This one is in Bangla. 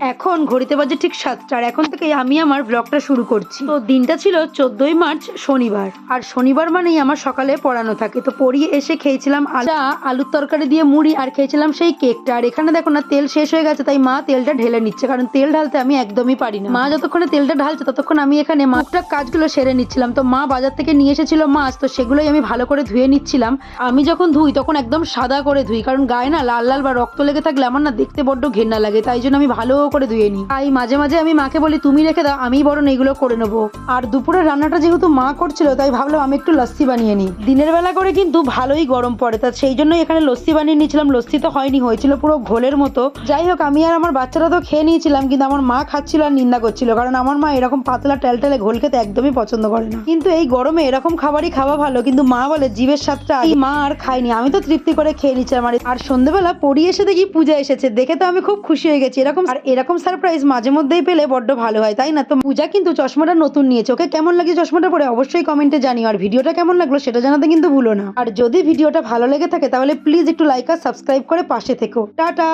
এখন ঘড়িতে বাজে ঠিক 7টা। এখন থেকে আমি আমার ব্লগটা শুরু করছি। তো দিনটা ছিল 14ই মার্চ শনিবার, আর শনিবার মানেই আমার সকালে পড়ানো থাকে। তো পড়িয়ে এসে খেয়েছিলাম আলুর তরকারি দিয়ে মুড়ি, আর খেয়েছিলাম সেই কেকটা। আর এখানে দেখো না, তেল শেষ হয়ে গেছে, তাই মা তেলটা ঢেলে নিচ্ছে, কারণ তেল ঢালতে আমি একদমই পারি না। মা যতক্ষণে তেলটা ঢালছে ততক্ষণ আমি এখানে টুকটাক কাজগুলো সেরে নিচ্ছিলাম। তো মা বাজার থেকে নিয়ে এসেছিল মাছ, তো সেগুলোই আমি ভালো করে ধুয়ে নিচ্ছিলাম। আমি যখন ধুই তখন একদম সাদা করে ধুই, কারণ গায়ে না লাল লাল বা রক্ত লেগে থাকলে আমার না দেখতে বড্ড ঘেন্না লাগে, তাই জন্য আমি ভালো করে ধুয়ে নিই। তাই মাঝে মাঝে আমি মাকে বলি তুমি রেখে দাও, আমি বরং এইগুলো করে নেবো। আর দুপুরের রান্নাটা যেহেতু মা করছিল, তাই ভাবলাম আমি একটু লস্যি বানিয়ে নিই। দিনের বেলা করে কিন্তু ভালোই গরম পড়ে, তা সেই জন্য এখানে লস্যি বানিয়ে নিয়েছিলাম। লস্যি তো হয়নি, হয়েছিল পুরো ঘোলের মতো। যাই হোক, আমি আর আমার বাচ্চারা তো খেয়ে নিয়েছিলাম, কিন্তু আমার মা খাচ্ছিল আর নিন্দা করছিল, কারণ আমার মা এরকম পাতলা টেলটেলে ঘোল খেতে একদমই পছন্দ করে না। কিন্তু এই গরমে এরকম খাবারই খাওয়া ভালো, কিন্তু মা বলে জিভের স্বাদটা মা আর খায়নি, আমি তো তৃপ্তি করে খেয়ে নিচ্ছিলাম। আর সন্ধ্যেবেলা পড়িয়ে এসে দেখি পূজা এসেছে, দেখে তো আমি খুব খুশি হয়ে গেছি। এরকম সারপ্রাইজ মাঝে মধ্যেই পেলে বড্ড ভালো হয়, তাই না? তো পূজা কিন্তু চশমাটা নতুন নিয়েছে, ওকে কেমন লাগে চশমাটা পরে অবশ্যই কমেন্টে জানিও। আর ভিডিওটা কেমন লাগলো সেটা জানাতে কিন্তু ভুলো না। আর যদি ভিডিওটা ভালো লেগে থাকে তাহলে প্লিজ একটু লাইক আর সাবস্ক্রাইব করে পাশে থেকো। টাটা।